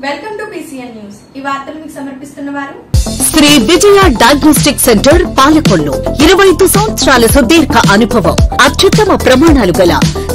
Welcome to PCN news. ఈ వార్తలు మీకు సమర్పిస్తున్నవారు శ్రీ విజయ డయాగ్నోస్టిక్ సెంటర్ పాలకొల్లు. 25 సంవత్సరాల సుదీర్ఘ అనుభవం, అత్యుత్తమ ప్రమాణాలు గల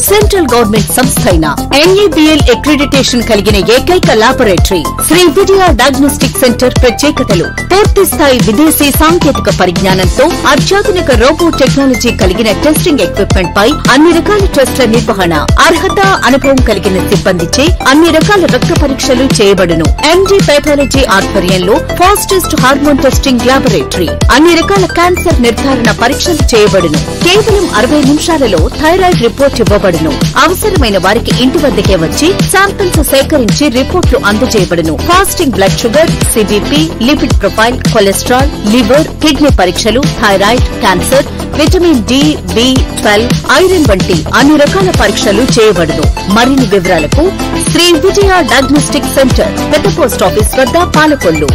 సెంట్రల్ గవర్నమెంట్ సంస్థ అయిన NABL అక్రిడిటేషన్ కలిగిన ఏకైక laboratory Shri Vijaya diagnostic centre. ప్రత్యేకతలు: పూర్తి స్థాయి విదేశీ సాంకేతిక పరిజ్ఞానంతో అత్యాధునిక రోబో టెక్నాలజీ కలిగిన టెస్టింగ్ ఎక్విప్మెంట్ పై అన్ని రకాల టెస్టుల నిర్వహణ, అర్హత, అనుభవం కలిగిన సిబ్బందిచే అన్ని రకాల రక్త పరీక్షలు చేయబడును. MD పెథాలజీ ఆధ్వర్యంలో ఫాస్టెస్ట్ హార్మోన్ టెస్టింగ్ లాబొరేటరీ, అన్ని రకాల క్యాన్సర్ నిర్ధారణ పరీక్షలు చేయబడును. కేవలం 60 నిమిషాలలో థైరాయిడ్ రిపోర్ట్ ఇవ్వబడును. అవసరమైన వారికి ఇంటి వద్దకే వచ్చి శాంపిల్స్ సేకరించి రిపోర్టులు అందజేయబడును. Fasting blood sugar, CBP, lipid profile, cholesterol, liver, kidney పరీక్షలు, thyroid, cancer, vitamin D, B12, iron వంటి అన్ని రకాల పరీక్షలు చేయబడును. మరిన్ని వివరాలకు శ్రీ విజయ డయాగ్నోస్టిక్ సెంటర్, పెద్ద పోస్ట్ ఆఫీస్ వద్ద, పాలకొల్లు.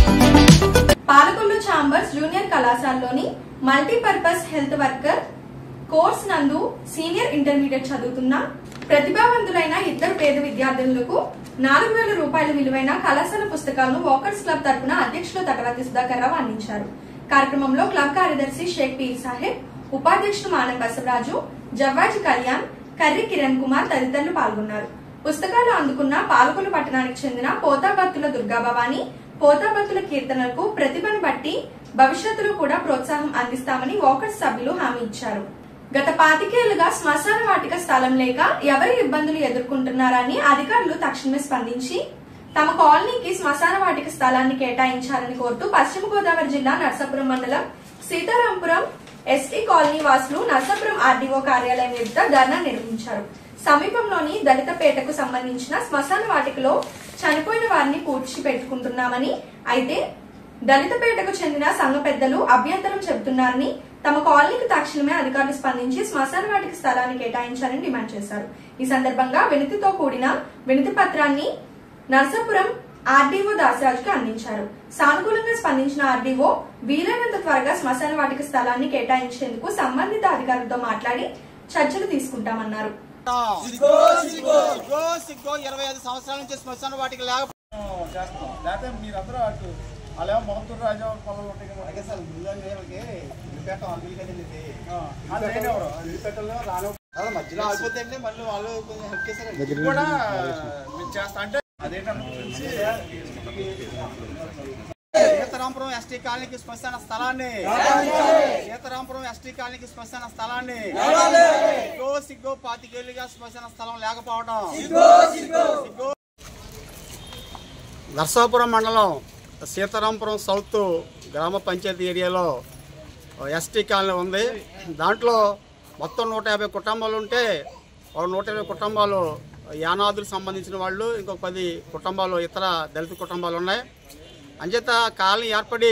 పాలకొల్లు ఛాంబర్స్ జూనియర్ కళాశాలలోని మల్టీపర్పస్ హెల్త్ వర్కర్ కోర్స్ నందు సీనియర్ ఇంటర్మీడియట్ చదువుతున్న ప్రతిభావంతులైన 2 పేద విద్యార్థులకు 4,000 రూపాయల విలువైన కళాశాల పుస్తకాలను వాకర్స్ క్లబ్ తరపున అధ్యక్షులు తటవర్తి సుధాకర్ రావు అందించారు. కార్యక్రమంలో క్లబ్ కార్యదర్శి షేక్ పీర్ సాహెబ్, ఉపాధ్యక్షుడు మానం బసవరాజు, జవ్వాజీ కళ్యాణ్, కర్రి కిరణ్ కుమార్ తదితరులు పాల్గొన్నారు. పుస్తకాలు అందుకున్న పాలకొల్లు పట్టణానికి చెందిన పోతాభక్తుల దుర్గాభవాని, పోతాభక్తుల కీర్తనలకు ప్రతిభను బట్టి భవిష్యత్తులో కూడా ప్రోత్సాహం అందిస్తామని వాకర్స్ సభ్యులు హామీ ఇచ్చారు. గత 25 ఏళ్లుగా శ్మశాన వాటిక స్థలం లేక ఎవరి ఇబ్బందులు ఎదుర్కొంటున్నారని అధికారులు తక్షణమే స్పందించి తమ కాలనీకి శ్మశాన వాటిక స్థలాన్ని కేటాయించాలని కోరుతూ పశ్చిమ గోదావరి జిల్లా నర్సాపురం మండలం సీతారాంపురం ST కాలనీ వాసులు నర్సాపురం RDO కార్యాలయం ఎదుట ధర్నా నిర్వహించారు. సమీపంలోని దళితపేటకు సంబంధించిన శ్మశాన వాటికలో చనిపోయిన వారిని పూడ్చిపెట్టుకుంటున్నామని, అయితే దళితపేటకు చెందిన సంఘ పెద్దలు అభ్యంతరం చెబుతున్నారని, తమ కాలనీకి తక్షణమే అధికారులు స్పందించి శ్మశాన వాటిక స్థలాన్ని కేటాయించాలని డిమాండ్ చేశారు. ఈ సందర్భంగా వినతితో కూడిన వినతి పత్రాన్ని నర్సాపురం RDO దాసరాజుకు అందించారు. సానుకూలంగా స్పందించిన RDO వీలైనంత త్వరగా శ్మశాన వాటిక స్థలాన్ని కేటాయించేందుకు సంబంధిత అధికారులతో మాట్లాడి చర్చలు తీసుకుంటామన్నారు. 25 సంవత్సరాల నుంచి శ్మశాన వాటిక లేకపోతే మీరందరూ అటు అలా మొగతూరు రాజా పొలం ఉంటాయి కదా సార్. మధ్యలో ఆగిపోతే మళ్ళీ వాళ్ళు హెల్ప్ చేశారు కూడా మీరు చేస్తా అంటే అదేంటంటే సీతారాంపురం ST కాలనీకి శ్మశాన స్థలాన్ని, సీతారాంపురం ST కాలనీకి శ్మశాన స్థలాన్ని సిగ్గో 25 ఏళ్లుగా శ్మశాన స్థలం లేకపోవడం. నర్సాపురం మండలం సీతారాంపురం సౌత్ గ్రామ పంచాయతీ ఏరియాలో ST కాలనీ ఉంది. దాంట్లో మొత్తం 150 కుటుంబాలు ఉంటే 120 కుటుంబాలు యానాదులకు సంబంధించిన వాళ్ళు, ఇంకొక 10 కుటుంబాలు ఇతర దళిత కుటుంబాలు ఉన్నాయి. అంచేత కాలనీ ఏర్పడి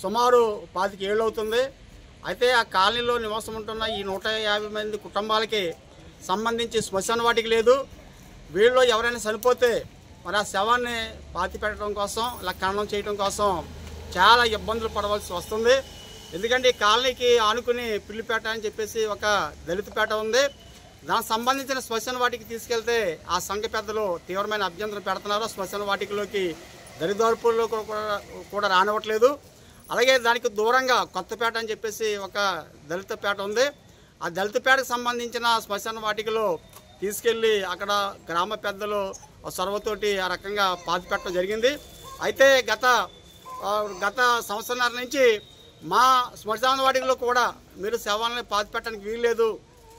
సుమారు 25 ఏళ్ళు అవుతుంది. అయితే ఆ కాలనీలో నివాసం ఉంటున్న ఈ 150 మంది కుటుంబాలకి సంబంధించి శ్మశాన వాటిక లేదు. వీళ్ళు ఎవరైనా చనిపోతే మరి ఆ శవాన్ని పాతి పెట్టడం కోసం, ఇలా ఖననం చేయడం కోసం చాలా ఇబ్బందులు పడవలసి వస్తుంది. ఎందుకంటే ఈ కాలనీకి ఆనుకుని పిల్లిపేట అని చెప్పేసి ఒక దళితపేట ఉంది. దానికి సంబంధించిన శ్మశాన వాటికి తీసుకెళ్తే ఆ సంఘ పెద్దలు తీవ్రమైన అభ్యంతరం పెడుతున్నారు. శ్మశాన వాటికలోకి దరిదార్పుల్లో కూడా రానివ్వట్లేదు. అలాగే దానికి దూరంగా కొత్తపేట అని చెప్పేసి ఒక దళితపేట ఉంది. ఆ దళితపేటకు సంబంధించిన శ్మశాన వాటికలో తీసుకెళ్ళి అక్కడ గ్రామ పెద్దలు చొరవతోటి ఆ రకంగా పాతి పెట్టడం జరిగింది. అయితే గత సంవత్సరాల నుంచి మా శ్మశాన వాటికలో కూడా మీరు శవాలని పాతి పెట్టడానికి వీల్లేదు,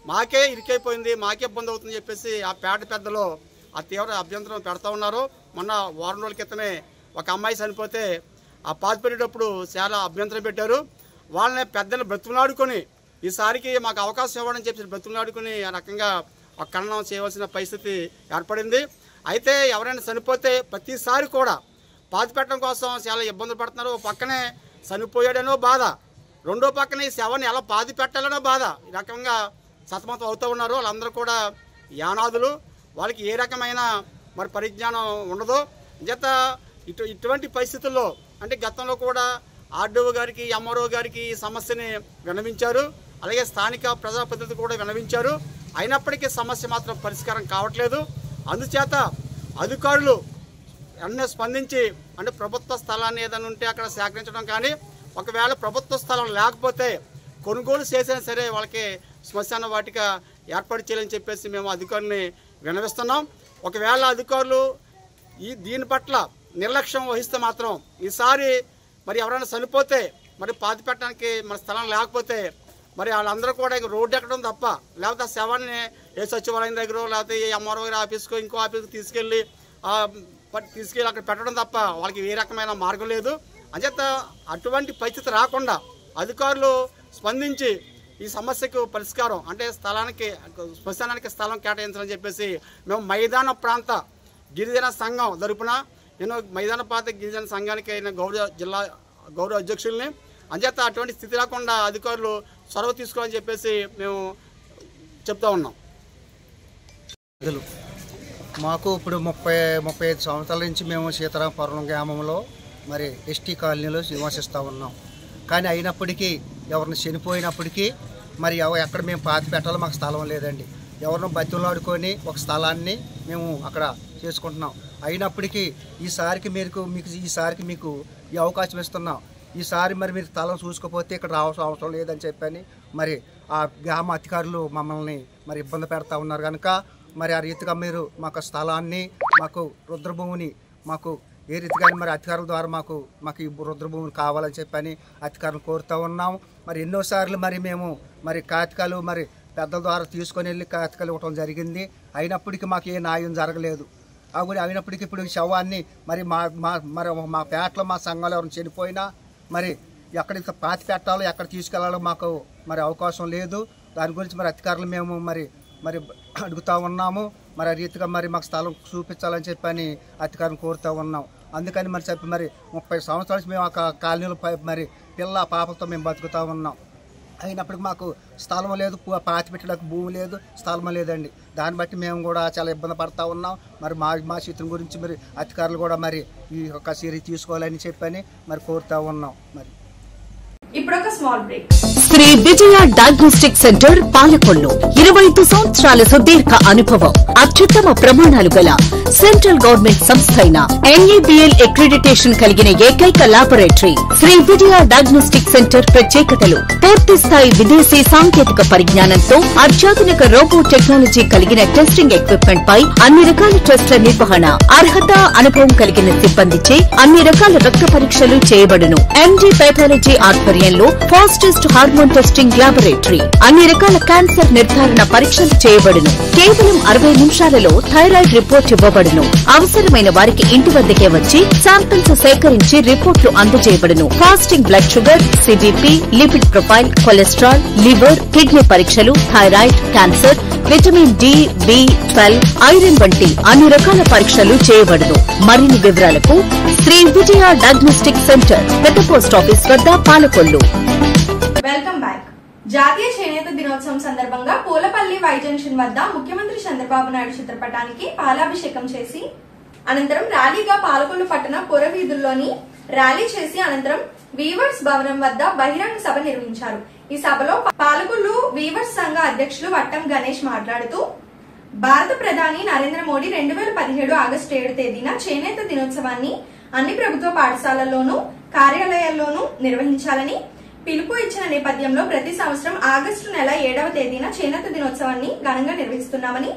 మాకే ఇరికైపోయింది, మాకే ఇబ్బంది అవుతుందని చెప్పేసి ఆ పేట పెద్దలు ఆ తీవ్ర అభ్యంతరం పెడతా ఉన్నారు. మొన్న వారం రోజుల క్రితమే ఒక అమ్మాయి చనిపోతే ఆ పాతి పెట్టేటప్పుడు చాలా అభ్యంతరం పెట్టారు. వాళ్ళని పెద్దలు బ్రతుకులాడుకొని ఈసారికి మాకు అవకాశం ఇవ్వడని చెప్పి బ్రతుకులాడుకొని ఆ రకంగా ఒక ఖననం చేయవలసిన పరిస్థితి ఏర్పడింది. అయితే ఎవరైనా చనిపోతే ప్రతిసారి కూడా పాతి పెట్టడం కోసం చాలా ఇబ్బందులు పడుతున్నారు. పక్కనే చనిపోయాడనో బాధ, రెండో పక్కనే ఈ శవాన్ని ఎలా పాతి పెట్టాలనో బాధ, ఈ రకంగా సతమతం అవుతూ ఉన్నారు. వాళ్ళందరూ కూడా యానాదులు, వాళ్ళకి ఏ రకమైన మరి పరిజ్ఞానం ఉండదు. చేత ఇటువంటి పరిస్థితుల్లో అంటే గతంలో కూడా RDO గారికి, MRO గారికి ఈ సమస్యని విన్నవించారు. అలాగే స్థానిక ప్రజాప్రతినిధులు కూడా విన్నవించారు. అయినప్పటికీ సమస్య మాత్రం పరిష్కారం కావట్లేదు. అందుచేత అధికారులు అన్నీ స్పందించి అంటే ప్రభుత్వ స్థలాన్ని ఏదైనా ఉంటే అక్కడ సేకరించడం కానీ, ఒకవేళ ప్రభుత్వ స్థలం లేకపోతే కొనుగోలు చేసినా సరే వాళ్ళకి శ్మశాన వాటిక ఏర్పాటు చేయాలని చెప్పేసి మేము అధికారులని విన్నవిస్తున్నాం. ఒకవేళ అధికారులు దీని పట్ల నిర్లక్ష్యం వహిస్తే మాత్రం ఈసారి మరి ఎవరైనా చనిపోతే మరి పాతి పెట్టడానికి మన స్థలం లేకపోతే మరి వాళ్ళందరూ కూడా రోడ్డు ఎక్కడం తప్ప, లేకపోతే ఆ శవాన్ని ఏ సచివాలయం దగ్గర లేకపోతే ఏ ఎంఆర్ఓ గారి ఆఫీస్కో ఇంకో ఆఫీస్కి తీసుకెళ్ళి అక్కడ పెట్టడం తప్ప వాళ్ళకి ఏ రకమైన మార్గం లేదు. అంచేత అటువంటి పరిస్థితి రాకుండా అధికారులు స్పందించి ఈ సమస్యకు పరిష్కారం అంటే శ్మశానానికి స్థలం కేటాయించాలని చెప్పేసి మేము మైదాన ప్రాంత గిరిజన సంఘం తరపున నేను మైదాన ప్రాంత గిరిజన సంఘానికి అయిన జిల్లా గౌరవ అధ్యక్షుల్ని, అంచేత అటువంటి స్థితి రాకుండా అధికారులు చొరవ తీసుకోవాలని చెప్పేసి మేము చెప్తా ఉన్నాం. మాకు ఇప్పుడు 35 సంవత్సరాల నుంచి మేము సీతారామపురం గ్రామంలో మరి ఎస్టీ కాలనీలో నివసిస్తూ ఉన్నాం. కానీ అయినప్పటికీ ఎవరిని చనిపోయినప్పటికీ మరి ఎక్కడ మేము పాతి పెట్టాలో మాకు స్థలం లేదండి. ఎవరినో బతిలాడుకొని ఒక స్థలాన్ని మేము అక్కడ చేసుకుంటున్నాం. అయినప్పటికీ ఈసారికి మీకు ఈ అవకాశం ఇస్తున్నాం. ఈసారి మరి మీరు స్థలం చూసుకోకపోతే ఇక్కడ రావాల్సిన అవసరం లేదని చెప్పని మరి ఆ గ్రామ అధికారులు మమ్మల్ని మరి ఇబ్బంది పెడతా ఉన్నారు కనుక మరి ఆ రీతిగా మీరు మాకు స్థలాన్ని మాకు రుద్రభూమిని మాకు ఏ రీతిగా మరి అధికారుల ద్వారా మాకు ఈ రుద్రభూమిని కావాలని చెప్పని అధికారులు కోరుతూ ఉన్నాం. మరి ఎన్నోసార్లు మరి మేము మరి కాగితాలు మరి పెద్దల ద్వారా తీసుకొని వెళ్ళి కాగితాలు ఇవ్వడం జరిగింది. అయినప్పటికీ మాకు ఏ న్యాయం జరగలేదు. అయినప్పటికీ ఇప్పుడు శవాన్ని మరి మా పేటలో మా సంఘంలో ఎవరైనా చనిపోయినా మరి ఎక్కడికి పాతి పెట్టాలో ఎక్కడ తీసుకెళ్లాలో మాకు మరి అవకాశం లేదు. దాని గురించి మరి అధికారులు మేము మరి అడుగుతూ ఉన్నాము. మరి ఆ రీతిగా మరి మాకు స్థలం చూపించాలని చెప్పని అధికారులు కోరుతూ ఉన్నాం. అందుకని మరి చెప్పి మరి 30 సంవత్సరాలు మేము ఆ కాలనీలో మరి పిల్ల పాపలతో మేము బతుకుతూ ఉన్నాం. అయినప్పటికీ మాకు స్థలం లేదు, పాతి పెట్టడానికి భూమి లేదు, స్థలం లేదండి. దాన్ని బట్టి మేము కూడా చాలా ఇబ్బంది పడుతూ ఉన్నాం. మరి మా స్థితిని గురించి మరి అధికారులు కూడా మరి ఈ యొక్క చర్య తీసుకోవాలని చెప్పని మరి కోరుతూ ఉన్నాం. మరి ఇప్పుడు ఒక small break. Shri Vijaya diagnostic centre Palakollu 25 సంవత్సరాల సుదీర్ఘ అనుభవం, అత్యుత్తమ ప్రమాణాలు గల సెంట్రల్ గవర్నమెంట్ సంస్థ అయిన NABL అక్రిడిటేషన్ కలిగిన ఏకైక laboratory Shri Vijaya diagnostic centre ప్రత్యేకతలు పూర్తి స్థాయి విదేశీ సాంకేతిక పరిజ్ఞానంతో అత్యాధునిక రోబో టెక్నాలజీ కలిగిన టెస్టింగ్ ఎక్విప్మెంట్ పై అన్ని రకాల టెస్టుల నిర్వహణ, అర్హత, అనుభవం కలిగిన సిబ్బందిచే అన్ని రకాల రక్త పరీక్షలు చేయబడును. MD పైథాలజీ ఆధ్వర్యంలో ఫాస్టెస్ట్ హార్మోన్ టెస్టింగ్ లాబొరేటరీ, అన్ని రకాల క్యాన్సర్ నిర్ధారణ పరీక్షలు చేయబడును. కేవలం 60 నిమిషాలలో థైరాయిడ్ రిపోర్ట్ ఇవ్వబడును. అవసరమైన వారికి ఇంటి వద్దకే వచ్చి శాంపిల్స్ సేకరించి రిపోర్టులు అందజేయబడును. Fasting blood sugar, CBP, lipid profile, cholesterol, liver, kidney పరీక్షలు, thyroid, cancer, vitamin D, B12, iron వంటి అన్ని రకాల పరీక్షలు చేయబడును. మరిన్ని వివరాలకు శ్రీ విజయ డయాగ్నోస్టిక్ సెంటర్, పెద్ద పోస్ట్ ఆఫీస్ వద్ద, పాలకొల్లు. Welcome back. జాతీయ చేనేత దినోత్సవం సందర్భంగా పూలపల్లి వై జంక్షన్ వద్ద ముఖ్యమంత్రి చంద్రబాబు నాయుడు చిత్రపటానికి పాలాభిషేకం చేసి అనంతరం ర్యాలీగా పాలకొల్లు పట్టణ పుర వీధుల్లోని ర్యాలీ చేసి అనంతరం వీవర్స్ భవనం వద్ద బహిరంగ సభ నిర్వహించారు. ఈ సభలో పాలకొల్లు వీవర్స్ సంఘ అధ్యక్షులు వట్టం గణేష్ మాట్లాడుతూ భారత ప్రధాని నరేంద్ర మోడీ 2017 ఆగస్టు 7 తేదీన చేనేత దినోత్సవాన్ని అన్ని ప్రభుత్వ పాఠశాలల్లోనూ కార్యాలయాల్లోనూ నిర్వహించాలని పిలుపు ఇచ్చిన నేపథ్యంలో ప్రతి సంవత్సరం ఆగస్టు నెల 7వ తేదీన చేనేత దినోత్సవాన్ని ఘనంగా నిర్వహిస్తున్నామని,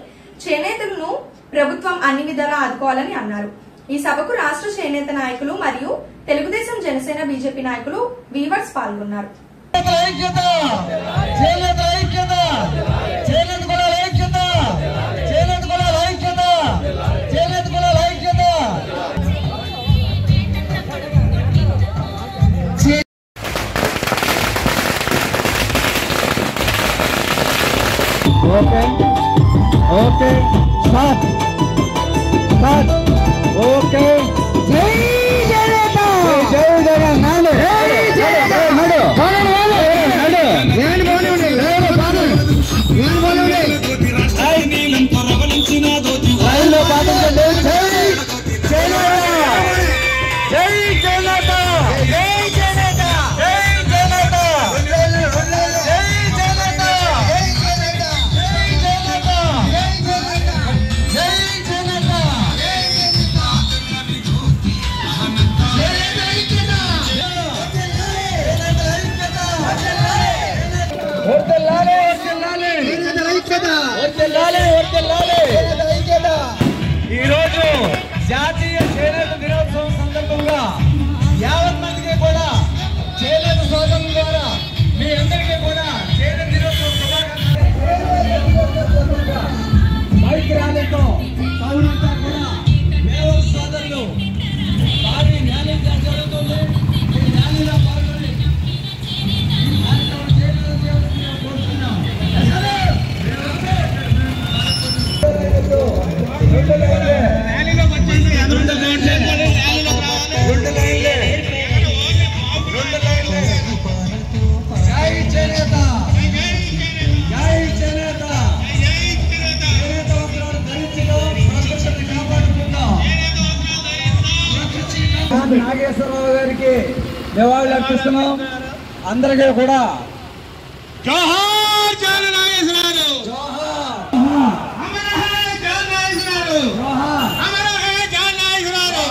చేనేతలను ప్రభుత్వం అన్ని విధాలా ఆదుకోవాలని అన్నారు. ఈ సభకు రాష్ట్ర చేనేత నాయకులు మరియు తెలుగుదేశం, జనసేన, బీజేపీ నాయకులు, వీవర్స్ పాల్గొన్నారు. Okay start okay. జై జనత, జై జగన్, నాడు నాడు నాడు నాడు జాతీయ చేనేత దినోత్సవం సందర్భంగా యావత్ మందికి కూడా చేనేత సోదరుల ద్వారా మీ అందరికీ కూడా చేనేత దినోత్సవం బైక్ ర్యాలీతో టౌనంతా కూడా మేవల్ సోదరులు భారీ ర్యాలీ జరుగుతుంది. ఈ ర్యాలీలో పాల్గొని కోరుతున్నాం. నాగేశ్వరరావు గారికి నివాళులు అర్పిస్తున్నాం. అందరికీ కూడా జోహార్ జాన నాగేశ్వరరావు, జోహార్ అమర హై జాన నాగేశ్వరరావు, జోహార్ అమర హై జాన నాగేశ్వరరావు.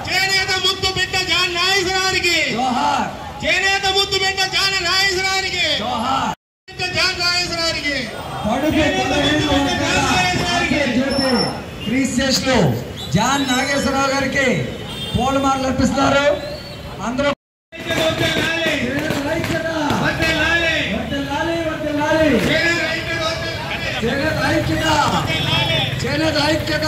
చేనేత ముద్దు బిడ్డ జాన నాగేశ్వరరావుకి జోహార్ చేనేత ముద్దు బిడ్డ జాన నాగేశ్వరరావుకి జోహార్ జాన నాగేశ్వరరావుకి క్రీస్టేషన్ జాన్ నాగేశ్వరరావు గారికి పూలమాలలు అర్పిస్తారు. అందరూ చేనేత ఐక్యత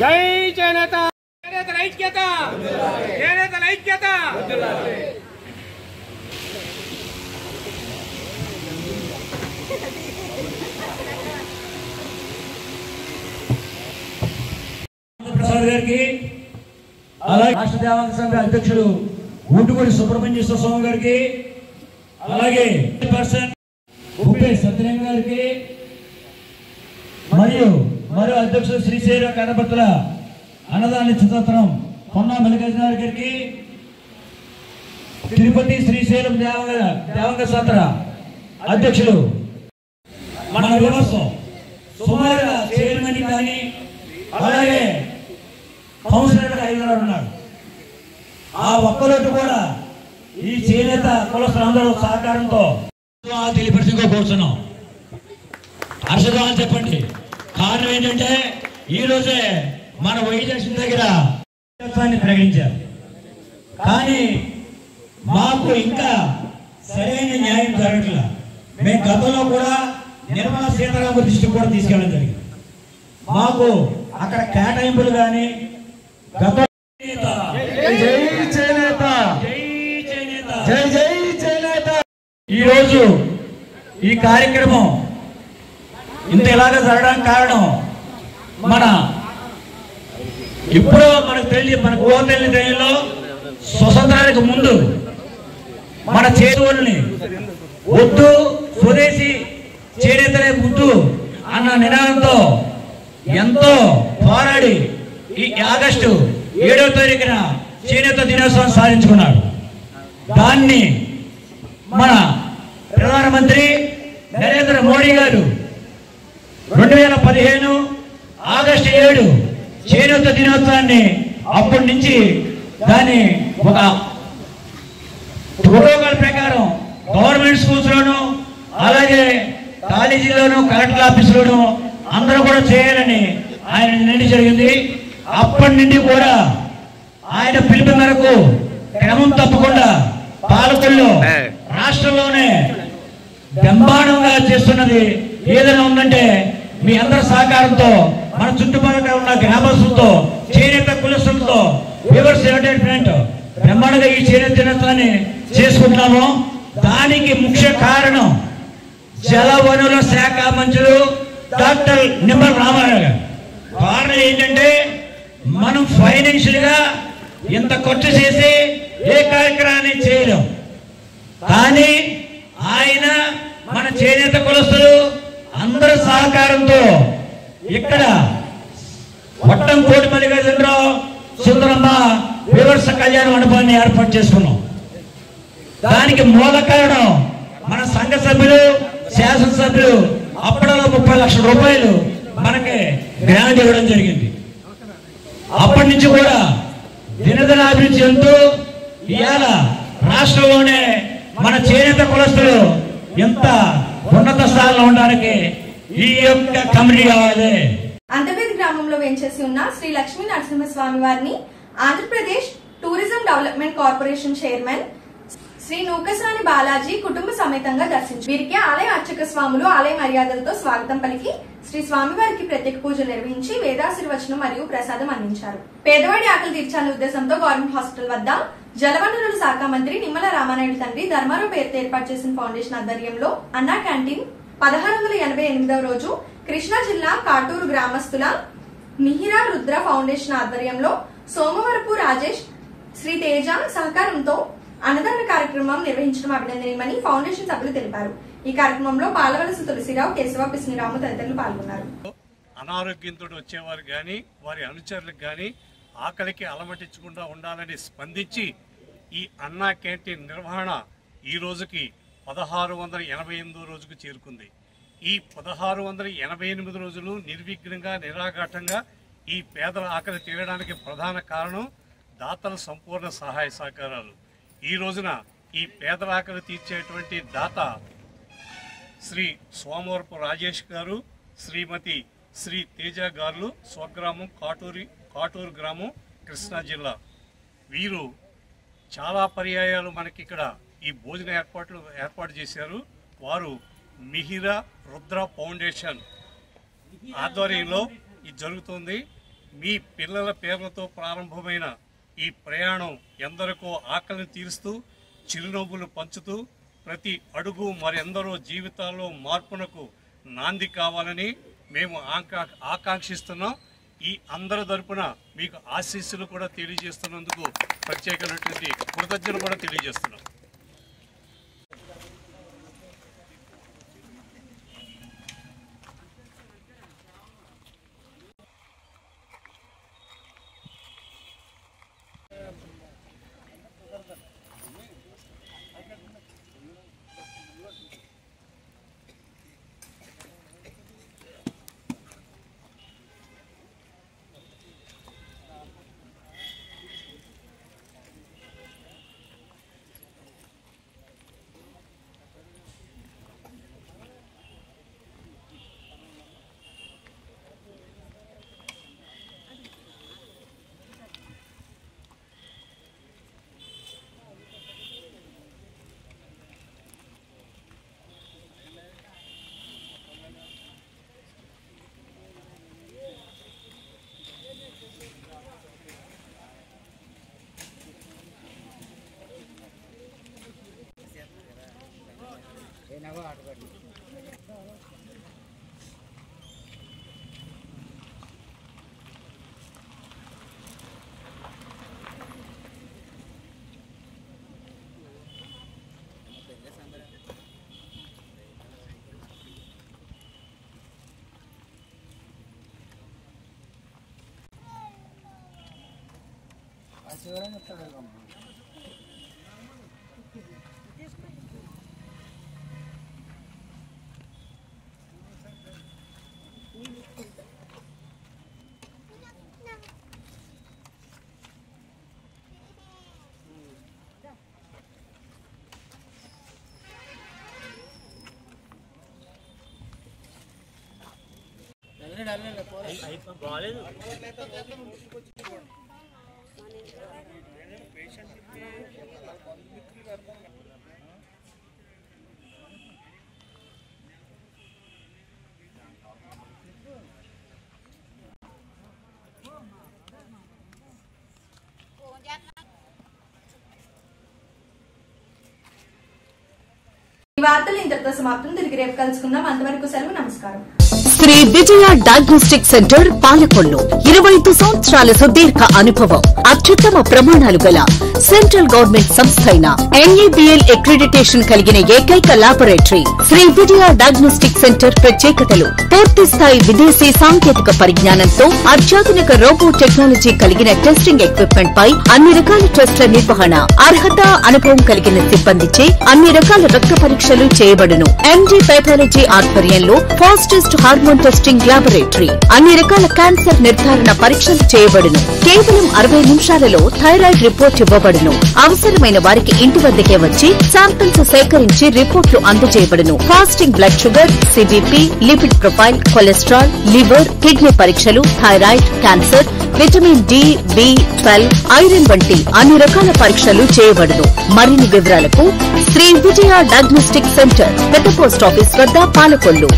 జై చేనేత, చేనేత ఐక్యత, చేనేత ఐక్యత. ప్రసాద్ గారికి, అలాగే రాష్ట్ర దేవాంగ సంఘ అధ్యక్షుడు ఊటుగూడి సుబ్రహ్మణ్యేశ్వర స్వామి గారికి, అలాగే ఉప్పే సత్యనారాయణ గారికి మరియు మరో అధ్యక్షుడు శ్రీశైల కనపర్తుల అన్నదాన చిత్రం పొన్నా మల్లికార్జున గారికి, తిరుపతి శ్రీశైలం దేవాంగ సత్ర అధ్యక్షులు మన వ్యవస్థ సుమారుగా చైర్మన్ కానీ అలాగే కౌన్సిలర్ 5 ఉన్నాడు. ఆ ఒక్కరోజు కూడా ఈ చేనేత కులస్తులందరూ సహకారంతో తెలియపరిచిందో కూర్చున్నాం. హర్షదం అని చెప్పండి. కారణం ఏంటంటే ఈ రోజే మన వైజాగ్షన్ దగ్గర ప్రకటించారు. కానీ మాకు ఇంకా సరైన న్యాయం జరగట్లేదు. మేము గతంలో కూడా నిర్మలా సీతారామన్ దృష్టికి కూడా తీసుకెళ్ళడం జరిగింది. మాకు అక్కడ కేటాయింపులు కానీ ఈరోజు ఈ కార్యక్రమం ఇంత ఇలాగా జరగడానికి కారణం ఇప్పుడు మనకు ఊహ తెలియని టైంలో స్వతంత్రానికి ముందు మన చేతుల్ని వద్దు స్వదేశీ చేనేతలే ముద్దు అన్న నినాదంతో ఎంతో పోరాడి ఈ ఆగస్టు 7వ తారీఖున చేనేత దినోత్సవం సాధించుకున్నాడు. దాన్ని మన ప్రధానమంత్రి నరేంద్ర మోడీ గారు 2015 ఆగస్టు 7 చేనేత దినోత్సవాన్ని అప్పటి నుంచి దాన్ని ఒక ప్రోటోకాల్ ప్రకారం గవర్నమెంట్ స్కూల్స్ లోను అలాగే కాలేజీలోను కలెక్టర్ ఆఫీసులోను అందరూ కూడా చేయాలని ఆయన నిర్ణయం జరిగింది. అప్పటి నుండి కూడా ఆయన పిలుపు మేరకు క్రమం తప్పకుండా పాలకుల్లో రాష్ట్రంలోనే బ్రహ్మాండంగా చేస్తున్నది ఏదైనా ఉందంటే మీ అందరి సహకారంతో మన చుట్టుపక్కల ఉన్న గ్రామస్తులతో చేనేత కులస్తులతో వ్యూవర్స్ ఎంటర్టైన్మెంట్ బ్రహ్మాండంగా ఈ చేనేత దినోత్సవాన్ని చేసుకుంటున్నాము. దానికి ముఖ్య కారణం జల వనరుల శాఖ మంత్రులు డాక్టర్ నిమ్మల రామారావు గారు. కారణం ఏంటంటే మనం ఫైనాన్షియల్ గా ఇంత ఖర్చు చేసి ఏ కార్యక్రమాన్ని చేయలేం. కానీ ఆయన మన చేనేత కులస్తులు అందరి సహకారంతో ఇక్కడ వట్టం కోటి మల్లికార్జునరావు సుందరమ్మ వివర్స కళ్యాణ మండపాన్ని ఏర్పాటు చేసుకున్నాం. దానికి మూల కారణం మన సంఘ సభ్యులు, శాసనసభ్యులు అప్పట్లో 30 లక్షల రూపాయలు మనకి గ్రాంట్ ఇవ్వడం జరిగింది. అప్పటి నుంచి కూడా దినదిన అభివృద్ధి చెందుతూ ఇవాళ రాష్ట్రంలోనే మన చేనేత కులస్తులు ఎంత ఉన్నత స్థానంలో ఉండడానికి ఈ యొక్క కమిటీ కావాలి. అంతర్వేది గ్రామంలో వేంచేసి ఉన్న శ్రీ లక్ష్మీ నరసింహస్వామి వారిని Andhra Pradesh tourism development corporation chairman Shri Nukasani Balaji కుటుంబ సమేతంగా దర్శించారు. వీరికి ఆలయ అర్చక స్వాములు ఆలయ మర్యాదలతో స్వాగతం పలికి శ్రీ స్వామివారికి ప్రత్యేక పూజలు నిర్వహించి వేదాశీర్వచనం మరియు ప్రసాదం అందించారు. పేదవాడి ఆకలి తీర్చాలనే ఉద్దేశంతో గవర్నమెంట్ హాస్పిటల్ వద్ద జలవనరుల శాఖ మంత్రి నిమ్మల రామానాయుడు తండ్రి ధర్మారావు పేరుతో ఏర్పాటు చేసిన ఫౌండేషన్ ఆధ్వర్యంలో అన్నా క్యాంటీన్ 1688వ రోజు కృష్ణా జిల్లా కాటూరు గ్రామస్తుల మిహిరా రుద్ర ఫౌండేషన్ ఆధ్వర్యంలో సోమవరపు రాజేష్, శ్రీ తేజ సహకారంతో అన్నదాన కార్యక్రమం నిర్వహించడం అభినందనీయమని ఫౌండేషన్ సభ్యులు తెలిపారు. ఈ కార్యక్రమంలో పాలవలస తులసిరావు, కేశవ పిస్నిరాము తదితరులు పాల్గొన్నారు. అనారోగ్యంతో వచ్చేవారు గాని వారి అనుచరులకు గాని ఆకలికి అలమటించకుండా ఉండాలని స్పందించి ఈ అన్నా క్యాంటీన్ నిర్వహణ ఈ రోజుకి 1688 రోజుకు చేరుకుంది. ఈ 1688 రోజులు నిర్విఘ్నంగా నిరాఘాటంగా ఈ పేదల ఆకలి తీరడానికి ప్రధాన కారణం దాతల సంపూర్ణ సహాయ సహకారాలు. ఈ రోజున ఈ పేదల ఆకలి తీర్చేటువంటి దాత శ్రీ సోమవరపు రాజేష్ గారు, శ్రీమతి శ్రీ తేజ గారు, స్వగ్రామం కాటూరు గ్రామం, కృష్ణా జిల్లా. వీరు చాలా పర్యాయాలు మనకి ఇక్కడ ఈ భోజన ఏర్పాటు చేశారు. వారు మిహిరా రుద్ర ఫౌండేషన్ ఆధ్వర్యంలో ఇది జరుగుతుంది. మీ పిల్లల పేర్లతో ప్రారంభమైన ఈ ప్రయాణం ఎందరికో ఆకలిని తీరుస్తూ చిరునవ్వులు పంచుతూ ప్రతి అడుగు మరెందరో జీవితాల్లో మార్పునకు నాంది కావాలని మేము ఆకాంక్షిస్తున్నాం. ఈ అందరి తరపున మీకు ఆశీస్సులు కూడా తెలియజేస్తున్నందుకు ప్రత్యేకమైనటువంటి కృతజ్ఞతలు కూడా తెలియజేస్తున్నాం. ఈ వార్తలు ఇంతటితో సమాప్తం. తిరిగి రేపు కలుసుకుందాం. అంతవరకు సెలవు. నమస్కారం. శ్రీ విజయ డయాగ్నోస్టిక్ సెంటర్ పాలకొల్లు 25 సంవత్సరాల సుదీర్ఘ అనుభవం, అత్యుత్తమ ప్రమాణాలు గల సెంట్రల్ గవర్నమెంట్ సంస్థ అయిన NABL అక్రిడిటేషన్ కలిగిన ఏకైక laboratory Shri Vijaya diagnostic centre ప్రత్యేకతలు పూర్తి స్థాయి విదేశీ సాంకేతిక పరిజ్ఞానంతో అత్యాధునిక రోబో టెక్నాలజీ కలిగిన టెస్టింగ్ ఎక్విప్మెంట్ పై అన్ని రకాల టెస్టుల నిర్వహణ, అర్హత, అనుభవం కలిగిన సిబ్బందిచే అన్ని రకాల రక్త పరీక్షలు చేయబడును. MD పైథాలజీ ఆధ్వర్యంలో ఫాస్టెస్ట్ హార్మోన్ టెస్టింగ్ లాబొరేటరీ, అన్ని రకాల క్యాన్సర్ నిర్ధారణ పరీక్షలు చేయబడును. కేవలం 60 నిమిషాలలో థైరాయిడ్ రిపోర్ట్ ఇవ్వబడును. అవసరమైన వారికి ఇంటి వద్దకే వచ్చి శాంపిల్స్ సేకరించి రిపోర్టులు అందజేయబడును. Fasting blood sugar, CBP, lipid profile, cholesterol, liver, kidney పరీక్షలు, thyroid, cancer, vitamin D, B12, iron వంటి అన్ని రకాల పరీక్షలు చేయబడును. మరిన్ని వివరాలకు శ్రీ విజయ డయాగ్నోస్టిక్ సెంటర్, పెద్ద పోస్ట్ ఆఫీస్ వద్ద, పాలకొల్లు.